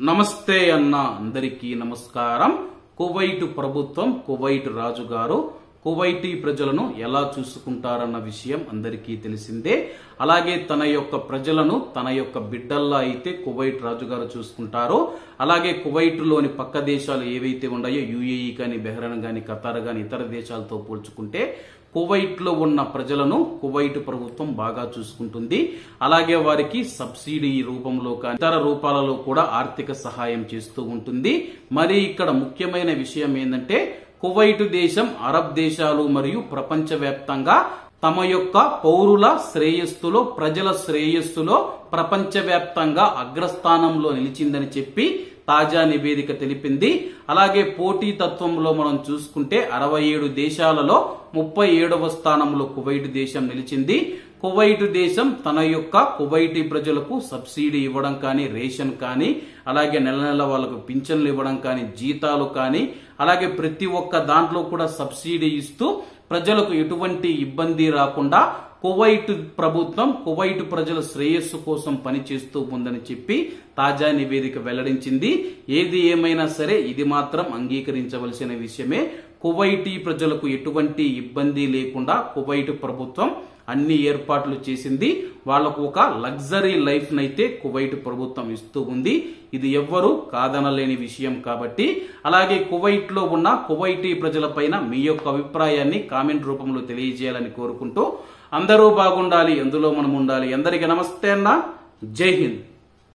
నమస్తే అన్న అందరికీ నమస్కారం. కువైట్ ప్రభుత్వం, కువైట్ రాజు గారు కువైటీ ప్రజలను ఎలా చూసుకుంటారన్న విషయం అందరికీ తెలిసిందే. అలాగే తన యొక్క ప్రజలను తన యొక్క బిడ్డల్లా అయితే కువైట్ రాజు గారు చూసుకుంటారో, అలాగే కువైట్ లోని పక్క దేశాలు ఏవైతే ఉన్నాయో యుఏఈ కానీ, బెహ్రెయిన్ కానీ, ఖతార్ కానీ ఇతర దేశాలతో పోల్చుకుంటే కువైట్ లో ఉన్న ప్రజలను కువైట్ ప్రభుత్వం బాగా చూసుకుంటుంది. అలాగే వారికి సబ్సిడీ రూపంలో కానీ ఇతర రూపాలలో కూడా ఆర్థిక సహాయం చేస్తూ ఉంటుంది. మరి ఇక్కడ ముఖ్యమైన విషయం ఏంటంటే, కువైట్ దేశం అరబ్ దేశాలు మరియు ప్రపంచవ్యాప్తంగా తమ యొక్క పౌరుల శ్రేయస్సులో, ప్రజల శ్రేయస్సులో ప్రపంచవ్యాప్తంగా అగ్రస్థానంలో నిలిచిందని చెప్పి తాజా నివేదిక తెలిపింది. అలాగే పోటీ తత్వంలో మనం చూసుకుంటే 67 దేశాలలో 37వ స్థానంలో కువైట్ దేశం నిలిచింది. కువైట్ దేశం తన యొక్క కువైటీ ప్రజలకు సబ్సిడీ ఇవ్వడం కానీ, రేషన్ కానీ, అలాగే నెల నెల వాళ్ళకు పింఛన్లు ఇవ్వడం కానీ, జీతాలు కానీ, అలాగే ప్రతి ఒక్క దాంట్లో కూడా సబ్సిడీ ఇస్తూ ప్రజలకు ఎటువంటి ఇబ్బంది రాకుండా కువైట్ ప్రభుత్వం కువైట్ ప్రజల శ్రేయస్సు కోసం పనిచేస్తూ ఉందని చెప్పి తాజా నివేదిక వెల్లడించింది. ఏది ఏమైనా సరే ఇది మాత్రం అంగీకరించవలసిన విషయమే. కువైటీ ప్రజలకు ఎటువంటి ఇబ్బంది లేకుండా కువైట్ ప్రభుత్వం అన్ని ఏర్పాట్లు చేసింది. వాళ్లకు ఒక లగ్జరీ లైఫ్ నైతే కువైట్ ప్రభుత్వం ఇస్తూ ఉంది. ఇది ఎవ్వరూ కాదనలేని విషయం కాబట్టి, అలాగే కువైట్ లో ఉన్న కువైటీ ప్రజలపైన మీ యొక్క అభిప్రాయాన్ని కామెంట్ రూపంలో తెలియజేయాలని కోరుకుంటూ, అందరూ బాగుండాలి, అందులో మనం ఉండాలి. అందరికీ నమస్తే అన్న, జై హింద్.